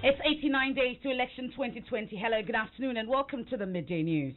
It's 89 days to election 2020. Hello, good afternoon, and welcome to the Midday News.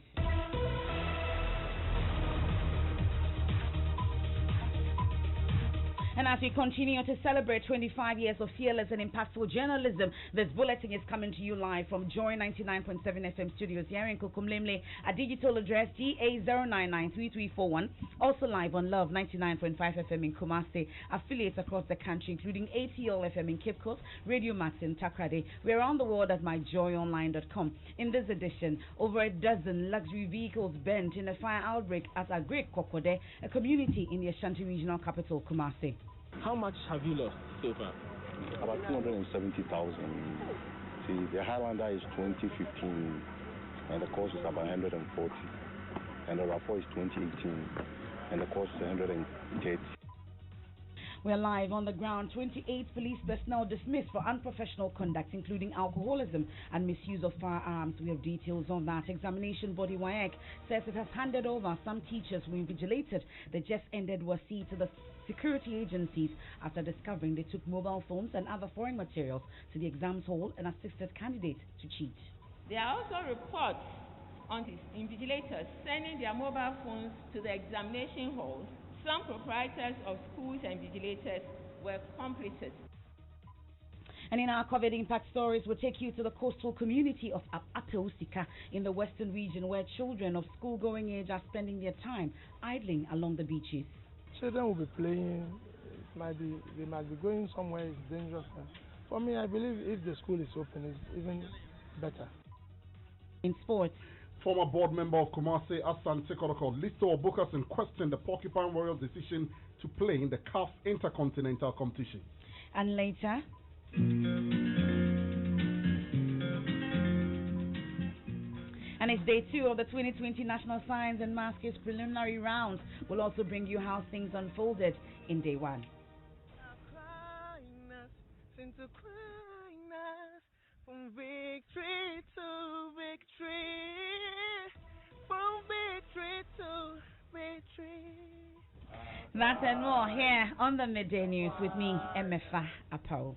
And as we continue to celebrate 25 years of fearless and impactful journalism, this bulletin is coming to you live from Joy 99.7 FM studios here in Kukumlemle. A digital address GA0993341. Also live on Love 99.5 FM in Kumasi. Affiliates across the country, including ATL FM in Cape Coast, Radio Max in Takrade. We're on the world at myjoyonline.com. In this edition, over a dozen luxury vehicles burnt in a fire outbreak at Agric Kokode, a community in the Ashanti regional capital, Kumasi. How much have you lost so far? About 270,000. See, the Highlander is 2015, and the cost is about 140. And the RAV4 is 2018, and the cost is 130. We're live on the ground. 28 police personnel dismissed for unprofessional conduct, including alcoholism and misuse of firearms. We have details on that. Examination body WAEC says it has handed over some teachers who invigilated the just ended WASI to the security agencies after discovering they took mobile phones and other foreign materials to the exams hall and assisted candidates to cheat. There are also reports on the invigilators sending their mobile phones to the examination halls. Some proprietors of schools and vigilators were complicit. And in our COVID impact stories, we'll take you to the coastal community of Apawu in the western region, where children of school-going age are spending their time idling along the beaches. Children will be playing. They might be going somewhere. It's dangerous. For me, I believe if the school is open, it's even better. In sports, former board member of Kumasi, Asan Tekoroko, Listo Obukasin questioned the Porcupine Warriors' decision to play in the CAF Intercontinental Competition. And later, and it's day 2 of the 2020 National Science and Maths Quiz preliminary rounds. We'll also bring you how things unfolded in day 1. From victory to victory, from victory to victory. That and more here on the Midday News with me, Emefa Apawu.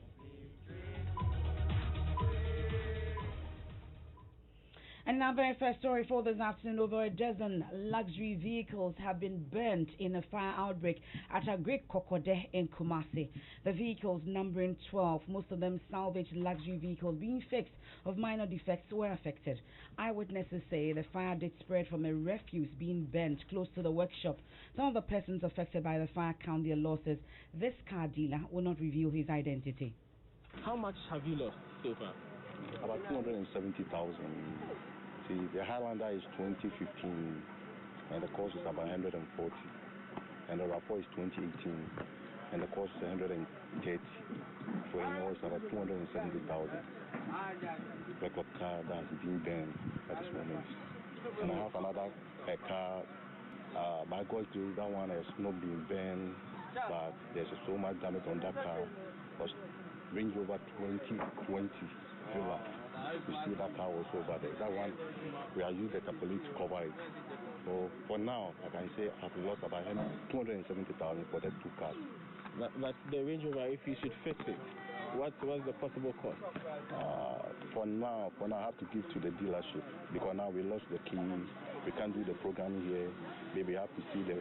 And our very first story for this afternoon, over a dozen luxury vehicles have been burnt in a fire outbreak at Agric Kokode in Kumasi. The vehicles, numbering 12, most of them salvaged luxury vehicles being fixed of minor defects, were affected. Eyewitnesses say the fire did spread from a refuse being burnt close to the workshop. Some of the persons affected by the fire count their losses. This car dealer will not reveal his identity. How much have you lost so far? About 270,000. See, the Highlander is 2015, and the cost is about 140. And the RAV4 is 2018, and the cost is 130. So in all, it's about 270,000. Record car that's being burned at this moment. And I have another car. By God's grace, that one has not been burned, but there's so much damage on that car. Because Range Rover 2020 Villa. You see that car also over there. That one, we are using the police to cover it. So for now, I can say I've lost about 270,000 for the 2 cars. But the Range Rover, if you should fix it, what's the possible cost? For now, I have to give to the dealership because now we lost the keys. We can't do the program here. Maybe I have to see the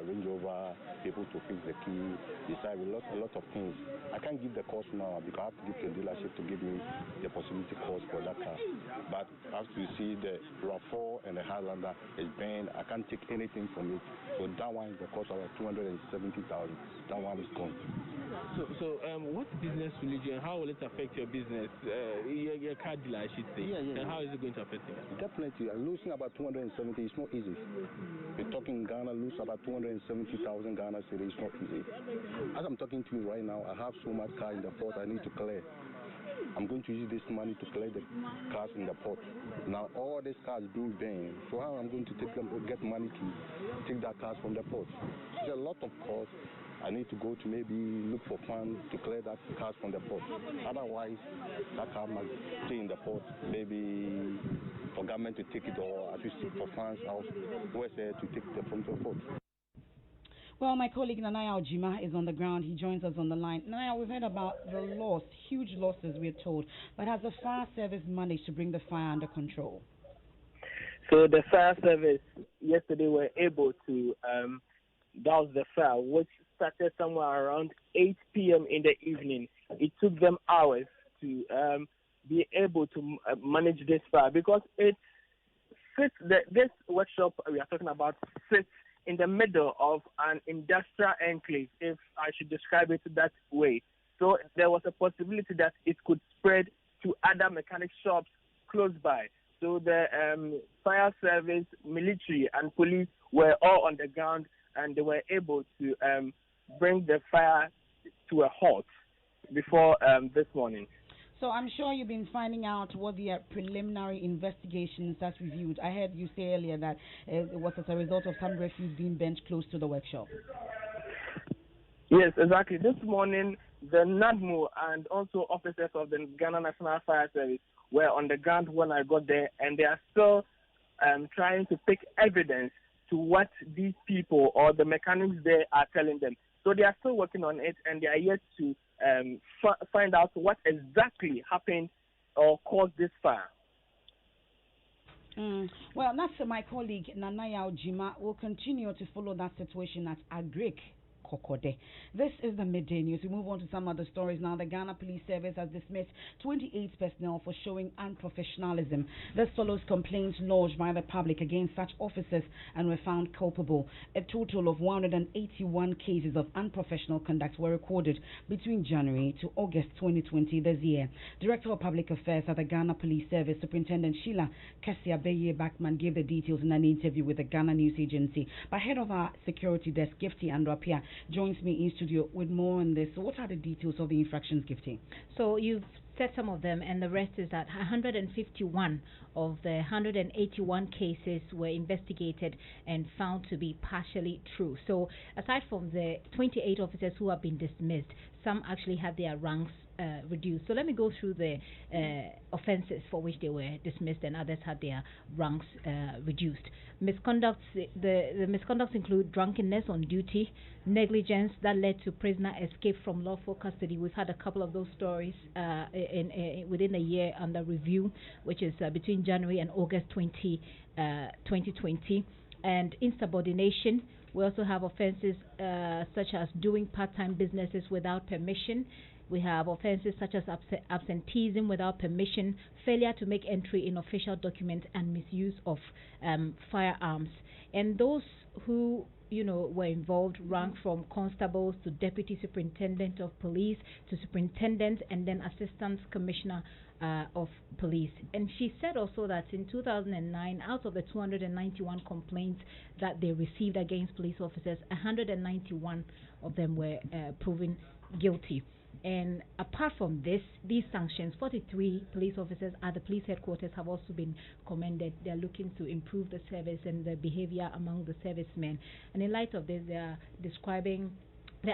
Range Rover people to fix the key. Besides, we lost a lot of things. I can't give the cost now because I have to give to the dealership to give me the possibility cost for that car. But as you see, the RAV4 and the Highlander is banned. I can't take anything from it. So that one is the cost of 270,000. That one is gone. So what business will you do, and how will it affect your business? Your car dealer, I should say. And how is it going to affect you? Definitely. Losing about 270 is not easy. We're talking Ghana, lose about 270,000 Ghana cedis is not easy. As I'm talking to you right now, I have so much car in the port I need to clear. I'm going to use this money to clear the cars in the port. Now all these cars being banned, so how I'm going to get money to take that cars from the port? There's a lot of costs. I need to go to maybe look for funds to clear that cars from the port. Otherwise, that car must stay in the port, maybe for government to take it, or at least for funds out where's there to take it from the port. Well, my colleague Nanaya Ojima is on the ground. He joins us on the line. Nanaya, we've heard about the loss, huge losses, we're told. But has the fire service managed to bring the fire under control? So the fire service yesterday were able to douse the fire, which started somewhere around 8 p.m. in the evening. It took them hours to be able to manage this fire because this workshop we are talking about sits in the middle of an industrial enclave, if I should describe it that way. So there was a possibility that it could spread to other mechanic shops close by. So the fire service, military, and police were all on the ground, and they were able to bring the fire to a halt before this morning. So I'm sure you've been finding out what the preliminary investigations that's reviewed. I heard you say earlier that it was as a result of some refuse being burnt close to the workshop. Yes, exactly. This morning, the NADMO and also officers of the Ghana National Fire Service were on the ground when I got there, and they are still trying to pick evidence to what these people or the mechanics there are telling them. So they are still working on it, and they are yet to find out what exactly happened or caused this fire. Well, that's my colleague Nanaya Ojima will continue to follow that situation at Agric. This is the Midday News. We move on to some other stories now. The Ghana Police Service has dismissed 28 personnel for showing unprofessionalism. This follows complaints lodged by the public against such officers and were found culpable. A total of 181 cases of unprofessional conduct were recorded between January to August 2020 this year. Director of Public Affairs at the Ghana Police Service, Superintendent Sheila Kessiabeye Backman, gave the details in an interview with the Ghana News Agency. But head of our security desk, Gifty Andropia, joins me in studio with more on this. So what are the details of the infractions, Gifty? So you've said some of them, and the rest is that 151 of the 181 cases were investigated and found to be partially true. So aside from the 28 officers who have been dismissed, some actually had their ranks reduced. So let me go through the offenses for which they were dismissed, and others had their ranks reduced. Misconducts, the misconducts include drunkenness on duty, negligence that led to prisoner escape from lawful custody. We've had a couple of those stories within a year under review, which is between January and August 2020, and insubordination. We also have offenses such as doing part-time businesses without permission. We have offenses such as absenteeism without permission, failure to make entry in official documents, and misuse of firearms. And those who were involved rank from constables to deputy superintendent of police to superintendent and then assistant commissioner of police. And she said also that in 2009, out of the 291 complaints that they received against police officers, 191 of them were proven guilty. And apart from these sanctions, 43 police officers at the police headquarters have also been commended. They're looking to improve the service and the behavior among the servicemen. And in light of this, they're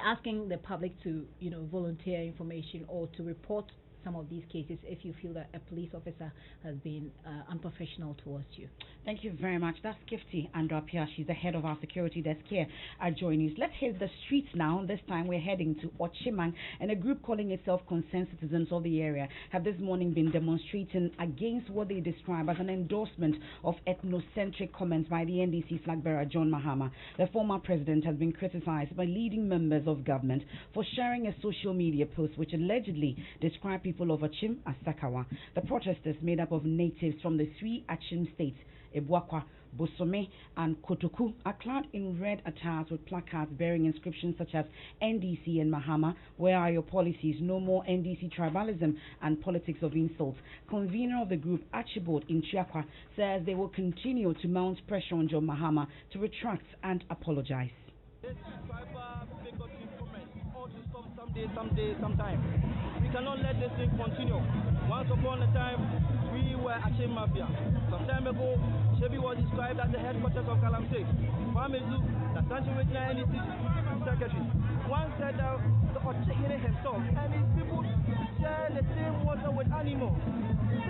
asking the public to, volunteer information or to report some of these cases if you feel that a police officer has been unprofessional towards you. Thank you very much. That's Gifty Andropia. She's the head of our security desk here at Joy News. Let's hit the streets now. This time we're heading to Ochimang, and a group calling itself Concerned Citizens of the Area have this morning been demonstrating against what they describe as an endorsement of ethnocentric comments by the NDC flag bearer John Mahama. The former president has been criticized by leading members of government for sharing a social media post which allegedly described people of Achim as Sakawa. The protesters, made up of natives from the three Achim states, Ebuakwa, Bosome, and Kotoku, are clad in red attires with placards bearing inscriptions such as NDC and Mahama, where are your policies, no more NDC tribalism and politics of insults. Convener of the group, Archibald Inchiakwa, says they will continue to mount pressure on John Mahama to retract and apologize. Sometime. We cannot let this thing continue. Once upon a time, we were Achim Mafia. Some time ago, Shebi was described as the headquarters of Galamsey. Mamezu, the Sancho Regional NEC Secretary, once said that the Ochihine himself and his people share the same water with animals.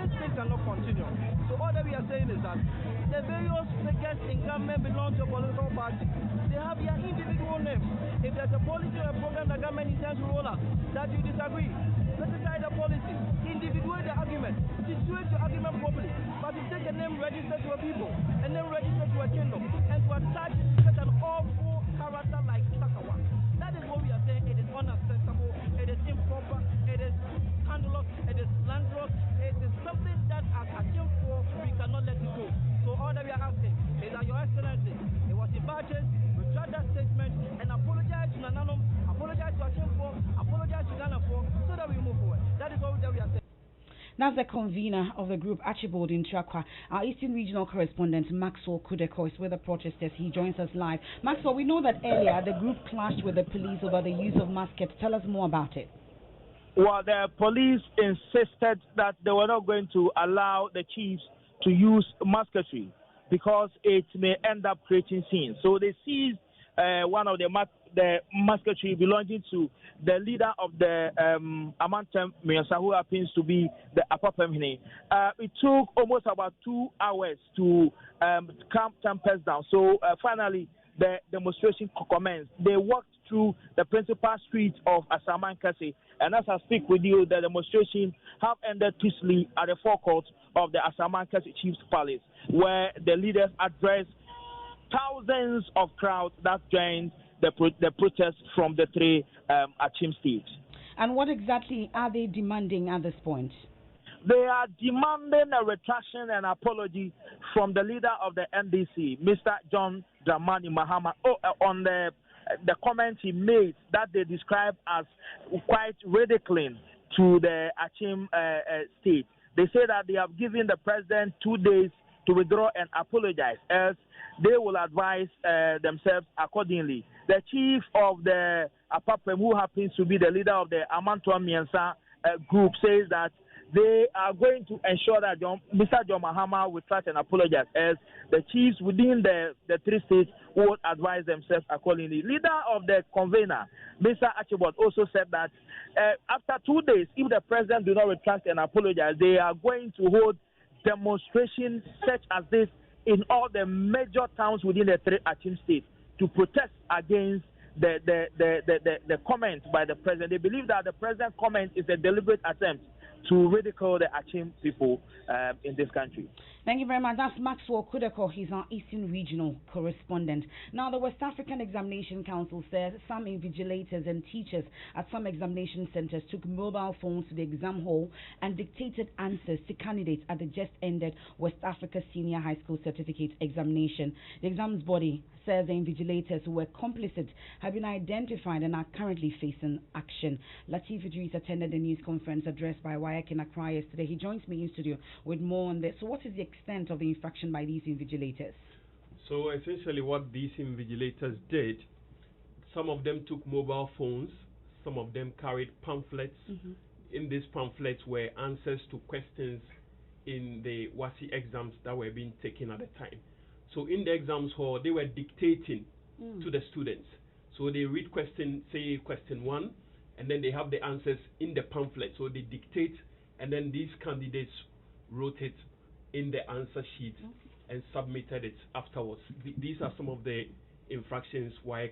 This thing cannot continue. So all the that we are saying is that the various figures in government belong to a political party. They have their individual names. If there's a policy or a program the government intends to roll out that you disagree, criticize the policy, individuate the argument, situate the argument properly. But to take a name registered to a people, a name registered to a kingdom, and to attach such an awful character like Sakawa, that is what we are saying. It is unacceptable, it is improper, it is scandalous, it is slanderous, it is something that as a for we cannot let it go. So all that we are asking is that Your Excellency, it was in batches, retract that statement and apologize to Nananum, apologize to Achimfo, apologize to Ghana for, so that we move forward. That is all that we are saying. That's the convener of the group, Archibald in Chakwa. Our Eastern Regional Correspondent, Maxwell Kudeko, is with the protesters. He joins us live. Maxwell, we know that earlier the group clashed with the police over the use of muskets. Tell us more about it. Well, the police insisted that they were not going to allow the chiefs to use musketry because it may end up creating scenes. So they seized one of the musketry belonging to the leader of the Amantam Miyansa, who happens to be the Apawu. It took almost about 2 hours to calm tempers down. So finally, the demonstration commenced. They walked through the principal street of Asamankase, and as I speak with you, the demonstration have ended peacefully at the forecourt of the Asamankase Chief's Palace, where the leaders addressed thousands of crowds that joined the protest from the 3 Achim states. And what exactly are they demanding at this point? They are demanding a retraction and apology from the leader of the NDC, Mr. John Dramani Mahama, on the comments he made that they describe as quite ridiculing to the Achim state. They say that they have given the president 2 days to withdraw and apologize, else they will advise themselves accordingly. The chief of the Apawu, who happens to be the leader of the Amantua Miyansa group, says that they are going to ensure that Mr. John Mahama will try and apologize, as the chiefs within the 3 states would advise themselves accordingly. Leader of the convener, Mr. Archibald, also said that after 2 days, if the president do not retract and apologize, they are going to hold demonstrations such as this in all the major towns within the 3 Achim states to protest against the comment by the president. They believe that the president's comment is a deliberate attempt to ridicule the Achim people in this country. Thank you very much. That's Maxwell Kudeko. He's our Eastern Regional Correspondent. Now, the West African Examination Council says some invigilators and teachers at some examination centers took mobile phones to the exam hall and dictated answers to candidates at the just-ended West Africa Senior High School Certificate examination. The exams body says the invigilators who were complicit have been identified and are currently facing action. Latif Idris attended the news conference addressed by Wayek in Accra yesterday. He joins me in studio with more on this. So what is the extent of the infraction by these invigilators? So essentially what these invigilators did, some of them took mobile phones, some of them carried pamphlets. In these pamphlets were answers to questions in the WASI exams that were being taken at the time. So in the exams hall, they were dictating to the students. So they read question 1, and then they have the answers in the pamphlet. So they dictate, and then these candidates wrote it in the answer sheet and submitted it afterwards. These are some of the infractions WAEC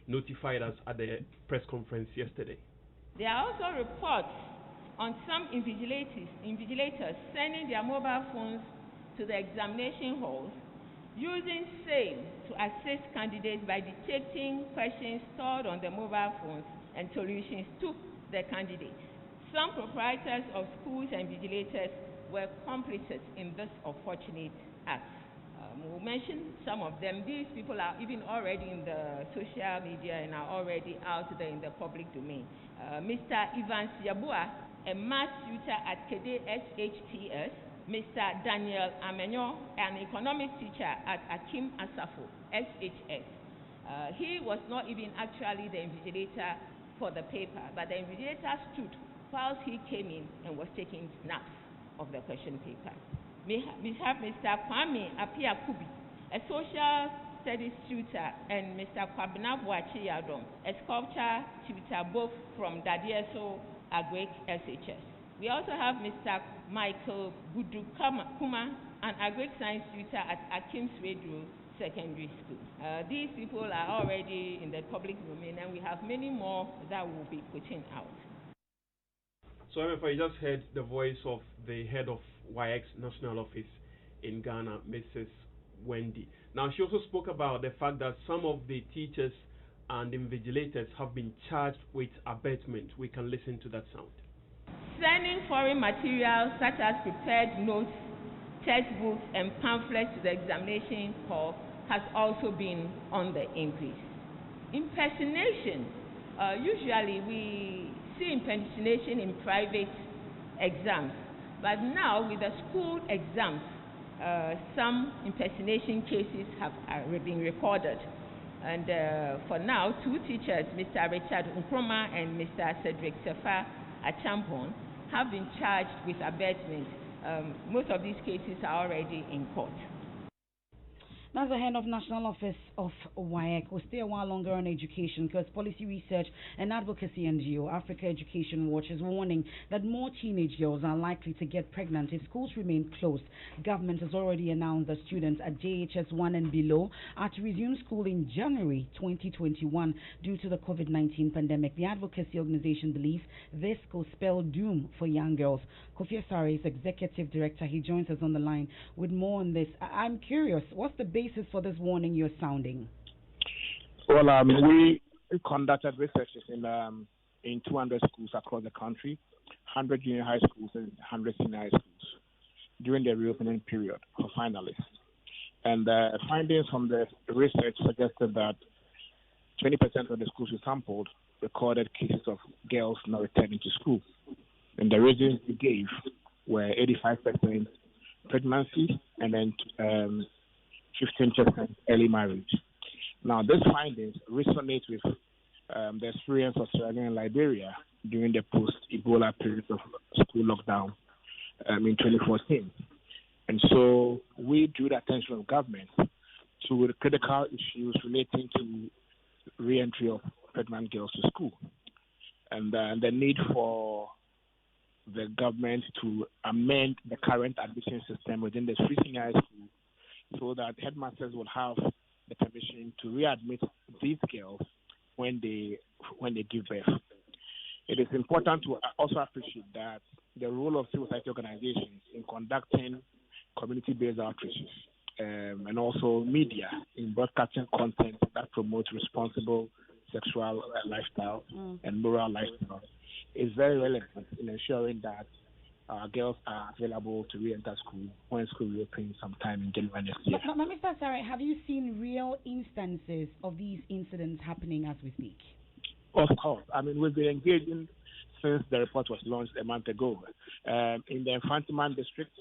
notified us at the press conference yesterday. There are also reports on some invigilators sending their mobile phones to the examination halls, using same to assist candidates by dictating questions stored on the mobile phones and solutions to the candidates. Some proprietors of schools and vigilators were complicit in this unfortunate act. We'll mention some of them. These people are even already in the social media and are already out there in the public domain. Mr. Evans Yabua, a math tutor at Kede SHTS, Mr. Daniel Amenyo, an economics teacher at Akim Asafo, SHS. He was not even actually the invigilator for the paper, but the invigilator stood whilst he came in and was taking snaps of the question paper. We have Mr. Kwame Apia Kubi, a social studies tutor, and Mr. Kwabena Boachi Yadom, a sculpture tutor, both from Dadieso Agwek SHS. We also have Mr. Michael Budu Kuma an agric science tutor at Akim's Radio Secondary School. These people are already in the public domain, and we have many more that will be putting out. So, Emefa, you just heard the voice of the head of YX National Office in Ghana, Mrs. Wendy. Now, she also spoke about the fact that some of the teachers and invigilators have been charged with abatement. We can listen to that sound. Sending foreign materials such as prepared notes, textbooks, and pamphlets to the examination hall has also been on the increase. Impersonation. Usually we see impersonation in private exams, but now with the school exams, some impersonation cases have been recorded. And for now, 2 teachers, Mr. Richard Nkrumah and Mr. Cedric Sefa Achampon, have been charged with abatement. Most of these cases are already in court. That's the head of National Office of WAEC. We'll stay a while longer on education because Policy Research and Advocacy NGO Africa Education Watch is warning that more teenage girls are likely to get pregnant if schools remain closed. Government has already announced that students at JHS 1 and below are to resume school in January 2021 due to the COVID-19 pandemic. The advocacy organization believes this could spell doom for young girls. Kofi Asare is executive director. He joins us on the line with more on this. I'm curious, what's the basis for this warning you're sounding? Well, we conducted researches in 200 schools across the country, 100 junior high schools and 100 senior high schools during the reopening period for finalists. And findings from the research suggested that 20% of the schools we sampled recorded cases of girls not returning to school. And the reasons we gave were 85% pregnancy and then 15% early marriage. Now, these findings resonate with the experience of Sierra Leone and Liberia during the post-Ebola period of school lockdown in 2014. And so we drew the attention of government to the critical issues relating to re-entry of pregnant girls to school and the need for the government to amend the current admission system within the three senior high schools so that headmasters will have the permission to readmit these girls when they give birth. It is important to also appreciate that the role of civil society organizations in conducting community-based outreaches and also media in broadcasting content that promotes responsible sexual lifestyle and moral lifestyle is very relevant in ensuring that girls are available to re-enter school when school reopens sometime in January next year. But Mr. Asare, have you seen real instances of these incidents happening as we speak? Of course. I mean, we've been engaging since the report was launched a month ago. In the Infantiman district,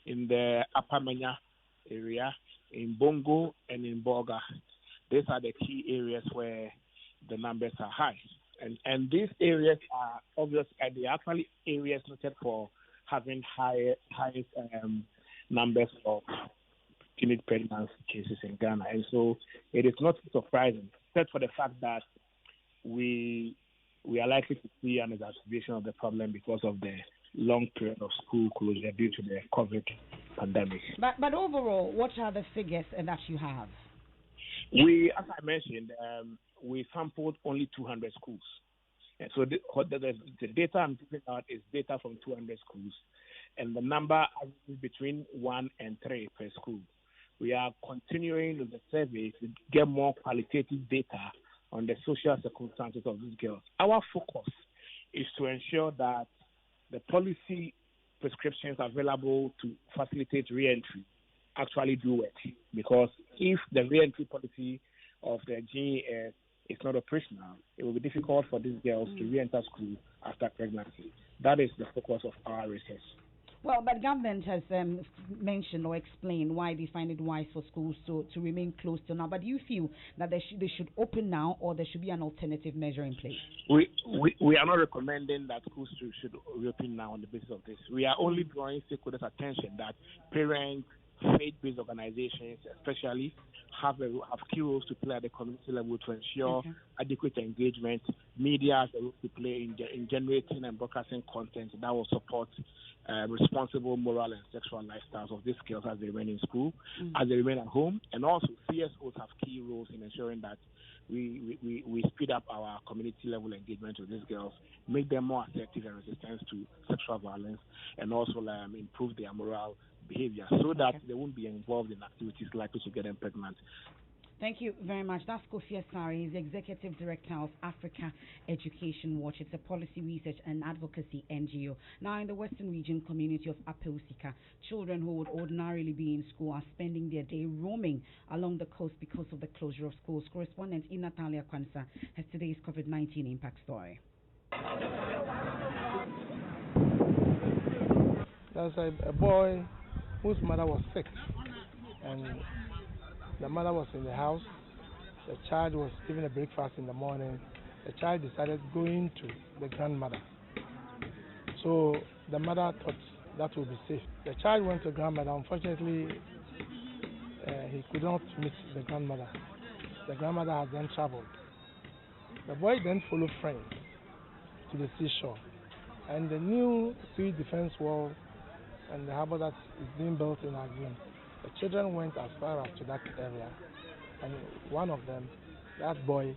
in the Upper Manya area, in Bongo and in Boga. These are the key areas where the numbers are high. And these areas are obvious, and they are actually areas noted for having highest numbers of teenage pregnancy cases in Ghana. And so it is not surprising, except for the fact that we are likely to see an exacerbation of the problem because of the long period of school closure due to the COVID pandemic. But overall, what are the figures that you have? We, as I mentioned, we sampled only 200 schools. And so the data I'm giving out is data from 200 schools, and the number is between 1 and 3 per school. We are continuing with the survey to get more qualitative data on the social circumstances of these girls. Our focus is to ensure that the policy prescriptions available to facilitate re-entry actually do work. Because if the re-entry policy of the GES is not operational, it will be difficult for these girls to re-enter school after pregnancy. That is the focus of our research. Well, but government has mentioned or explained why they find it wise for schools to remain closed to now. But do you feel that they should open now, or there should be an alternative measure in place? We are not recommending that schools should reopen now on the basis of this. We are only drawing stakeholders' attention that parents, faith-based organizations, especially, have key roles to play at the community level to ensure adequate engagement. Media has a role to play in generating and broadcasting content that will support responsible moral and sexual lifestyles of these girls as they remain in school, as they remain at home, and also CSOs have key roles in ensuring that we speed up our community level engagement with these girls, make them more assertive and resistant to sexual violence, and also improve their moral behavior so that they won't be involved in activities likely to get them pregnant. Thank you very much. That's Kofi Asari. He's the Executive Director of Africa Education Watch. It's a policy research and advocacy NGO. Now, in the Western Region community of Apawu, children who would ordinarily be in school are spending their day roaming along the coast because of the closure of schools. Correspondent Natalia Kwanza has today's COVID-19 impact story. There's a boy whose mother was sick, and the mother was in the house. The child was given a breakfast in the morning. The child decided going to the grandmother. So the mother thought that would be safe. The child went to grandmother. Unfortunately, he could not meet the grandmother. The grandmother had then traveled. The boy then followed friends to the seashore. And the new sea defense wall and the harbor that is being built in Agrim, the children went as far as to that area, and one of them, that boy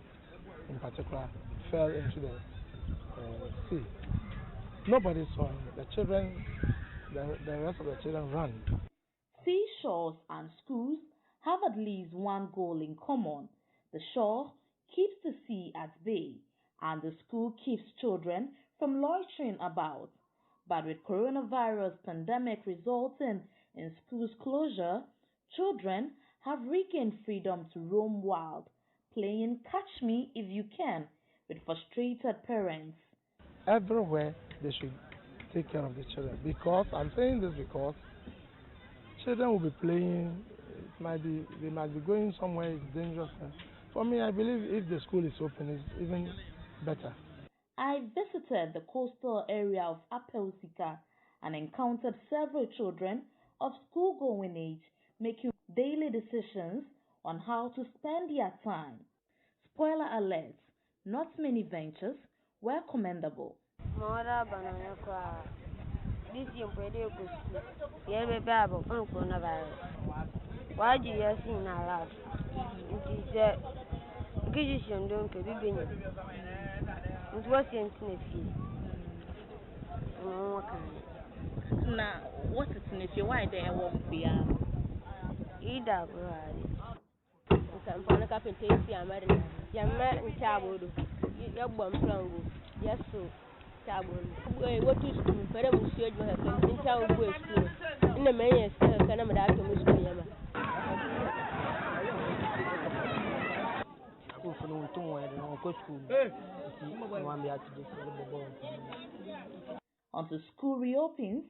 in particular, fell into the sea. Nobody saw him. The children, the rest of the children ran. Seashores and schools have at least one goal in common. The shore keeps the sea at bay, and the school keeps children from loitering about. But with coronavirus pandemic resulting in schools closure, children have regained freedom to roam wild, playing catch me if you can with frustrated parents. Everywhere they should take care of the children, because I'm saying this because children will be playing. They might be going somewhere. It's dangerous. For me, I believe if the school is open, it's even better. I visited the coastal area of Apawu and encountered several children of school-going age making daily decisions on how to spend their time. Spoiler alert, not many ventures were commendable. This young lady goes to the Bible on coronavirus. Why do you see now loud? It is a decision don't be beginning. It was in Sniffy. Now, what is Sniffy? Why they won't be? Either way. Some fun of captain takes your man, young man in Tabu. Your bomb song. Yes, so. What is school? But I'm sure you have been in town with school. In the mayor's can I'm at Miss Yama. Until school reopens,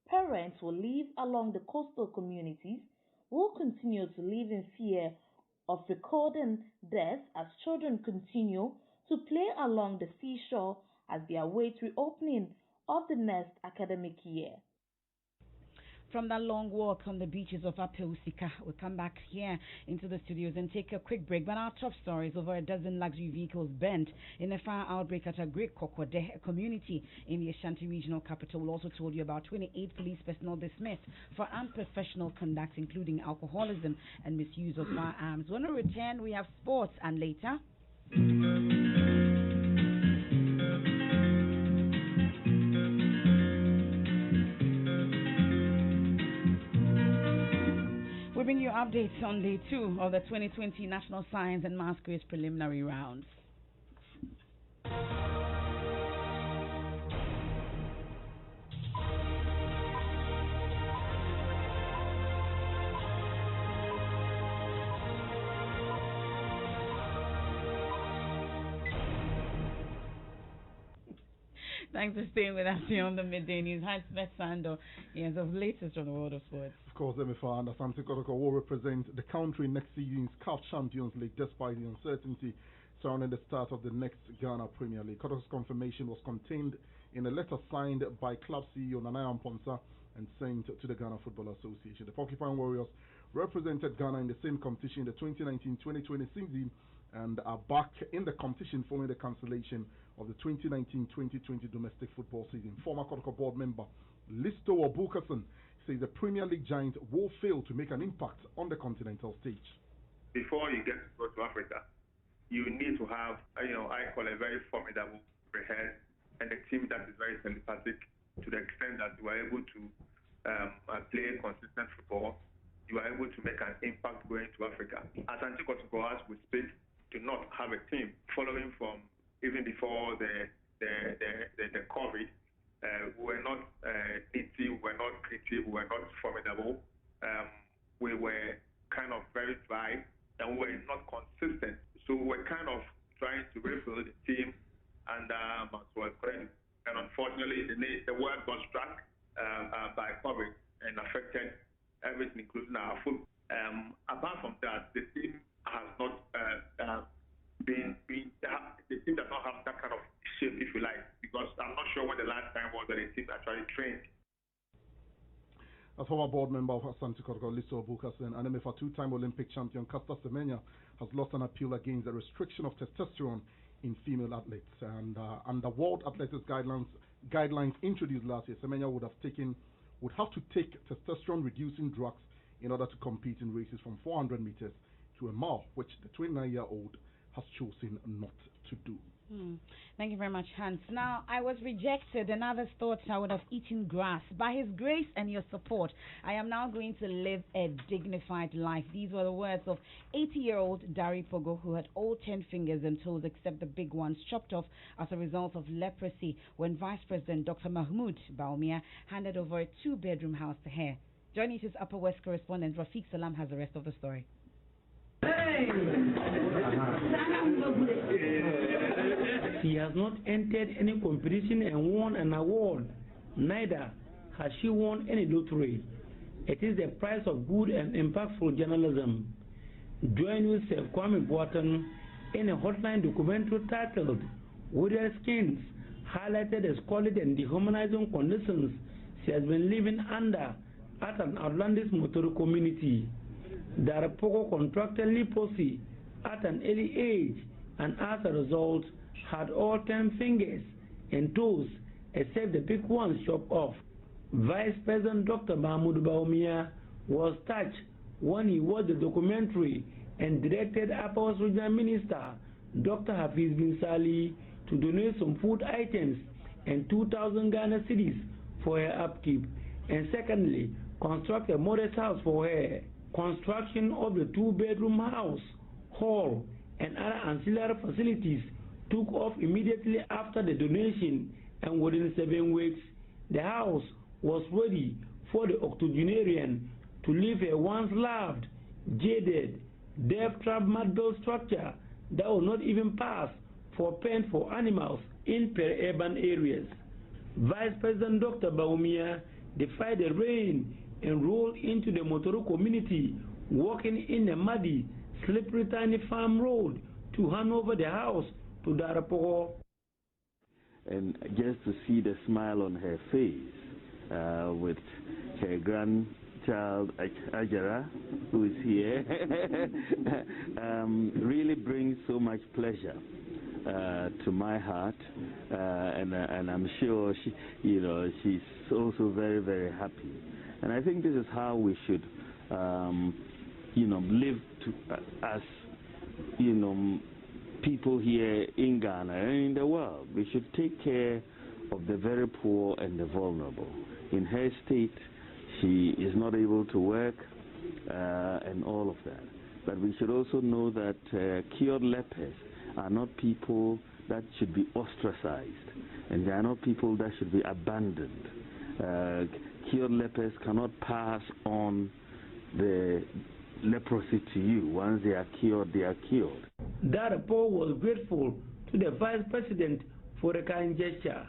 parents will live along the coastal communities will continue to live in fear of recording deaths as children continue to play along the seashore as they await reopening of the next academic year. From that long walk on the beaches of Apawu, we'll come back here into the studios and take a quick break. But our top stories: over a dozen luxury vehicles burnt in a fire outbreak at a Great Kokode, a community in the Ashanti regional capital. We'll also told you about 28 police personnel dismissed for unprofessional conduct, including alcoholism and misuse of firearms. When we return, we have sports, and later... we bring you updates on day 2 of the 2020 National Science and Maths Quiz preliminary rounds. Thanks for staying with us here on the Midday News. Hi, Smith Sando. Yes, of latest from the world of sports. Of course, Emefa and Asante Kotoko will represent the country next season's CAF Champions League despite the uncertainty surrounding the start of the next Ghana Premier League. Kotoko's confirmation was contained in a letter signed by club CEO Nanaya Mponsa and sent to the Ghana Football Association. The Porcupine Warriors represented Ghana in the same competition in the 2019-2020 season and are back in the competition following the cancellation of the 2019-2020 domestic football season. Former Kotoko board member Listo Obukason says the Premier League giant will fail to make an impact on the continental stage. Before you get to go to Africa, you need to have, I call a very formidable head and a team that is very telepathic to the extent that you are able to play consistent football. You are able to make an impact going to Africa. As Antikotoko, as we speak, do not have a team following from even before the COVID. We were not nitty, we were not creative, we were not formidable. We were kind of very dry and we were not consistent. So we were kind of trying to refill the team under Maxwell credit. And unfortunately, the world got struck by COVID and affected everything, including our football. Apart from that, the team has not the team does not have that kind of shape, if you like, because I'm not sure when the last time was that the team actually trained. A former board member of Asante Kotoko, Liso Obukason, and Emefa two-time Olympic champion Caster Semenya has lost an appeal against the restriction of testosterone in female athletes. And under World Athletics guidelines introduced last year, Semenya would have to take testosterone-reducing drugs in order to compete in races from 400 meters to a mile, which the 29-year-old has chosen not to do. Thank you very much, Hans. Now, I was rejected and others thought I would have eaten grass. By His grace and your support, I am now going to live a dignified life. These were the words of 80-year-old Dari Pogo, who had all 10 fingers and toes except the big ones chopped off as a result of leprosy when Vice President Dr. Mahmoud Baumia handed over a 2-bedroom house to her. Joining his Upper West correspondent Rafiq Salam has the rest of the story. She has not entered any competition and won an award. Neither has she won any lottery. It is the price of good and impactful journalism. Join with Sir Kwame Boateng in a hotline documentary titled Withered Skins, highlighted the squalid and dehumanizing conditions she has been living under at an outlandish Motoro community. Darapoko contracted leprosy at an early age and as a result had all 10 fingers and toes except the big ones chopped off. Vice President Dr. Mahmoud Baumia was touched when he watched the documentary and directed Apawu's regional minister, Dr. Hafiz bin Sali, to donate some food items and 2,000 Ghana cedis for her upkeep, and secondly, construct a modest house for her. Construction of the 2-bedroom house, hall, and other ancillary facilities took off immediately after the donation, and within 7 weeks, the house was ready for the octogenarian to live a once loved, jaded, death-trap mud-built structure that will not even pass for pen for animals in peri-urban areas. Vice President Dr. Baumia defied the rain and rolled into the Motoro community, walking in a muddy, slippery tiny farm road to hand over the house to Darapoko. And just to see the smile on her face with her grandchild Ajara, who is here, really brings so much pleasure to my heart, and I'm sure she's also very, very happy. And I think this is how we should, live as, people here in Ghana and in the world. We should take care of the very poor and the vulnerable. In her state, she is not able to work and all of that. But we should also know that cured lepers are not people that should be ostracized, and they are not people that should be abandoned. Cured lepers cannot pass on the leprosy to you. Once they are cured, they are cured. Darapo was grateful to the Vice President for the kind gesture.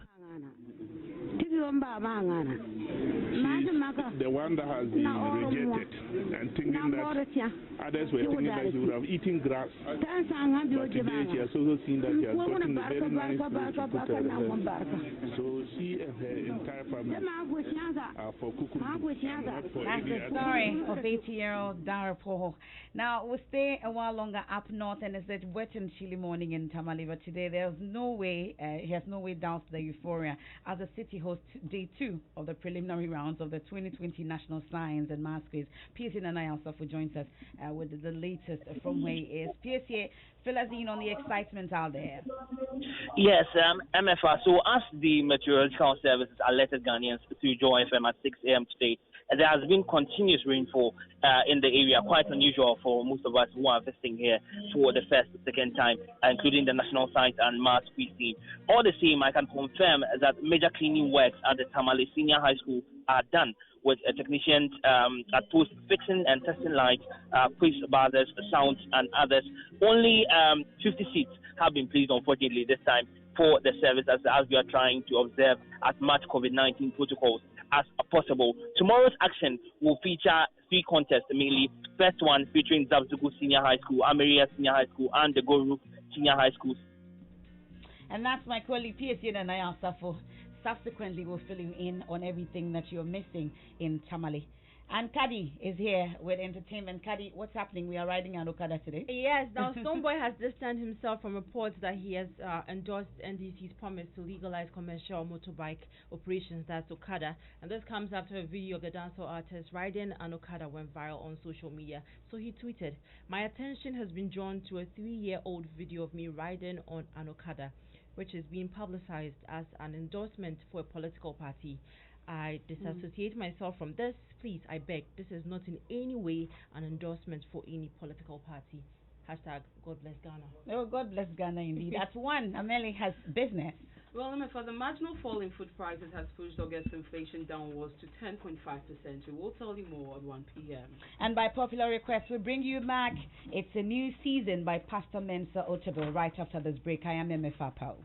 She's the one that has been rejected and thinking that others were thinking that she would have eaten grass. But today she has also seen that she has gotten a very nice place to put her head. So she and her entire family for cooking. That's the story of 80-year-old Darapo. Now, we'll stay a while longer up north, and it's a wet and chilly morning in Tamale, but today there's no way, he has no way down to the euphoria as the city hosts day 2 of the preliminary rounds of the 2020 National Science and Masquerades. PSA Nanaya also joins us with the latest from where he is. PSA, fill us in on the excitement out there. Yes, Emefa. So as the meteorological services alerted Ghanaians through Joy FM at 6 a.m. today, there has been continuous rainfall in the area, quite unusual for most of us who are visiting here for the first, second time, including the National Science and Maths Quiz. All the same, I can confirm that major cleaning works at the Tamale Senior High School are done, with technicians at post fixing and testing lights, quiz buzzers, sounds, and others. Only 50 seats have been placed, unfortunately, this time for the service as we are trying to observe as much COVID-19 protocols as possible. Tomorrow's action will feature 3 contests mainly. First one featuring Zabzugu Senior High School, Ameria Senior High School, and the Goru Senior High Schools. And that's my colleague PSN and I Safo. Subsequently, we'll fill you in on everything that you're missing in Tamale. And Kadi is here with entertainment. Kadi, what's happening? We are riding on Okada today. Yes, now Stonebwoy has distanced himself from reports that he has endorsed NDC's promise to legalize commercial motorbike operations, that's Okada. And this comes after a video of the dancehall artist riding an Okada went viral on social media. So he tweeted, "My attention has been drawn to a 3-year-old video of me riding on an Okada, which is being publicized as an endorsement for a political party. I disassociate myself from this. Please, I beg, this is not in any way an endorsement for any political party. Hashtag God bless Ghana." Oh, God bless Ghana indeed. That's one. Ameli has business. Well, for the marginal fall in food prices has pushed August inflation downwards to 10.5%. We will tell you more at 1 p.m. And by popular request, we bring you back It's a New Season by Pastor Mensa Otabil right after this break. I am Emefa Apawu.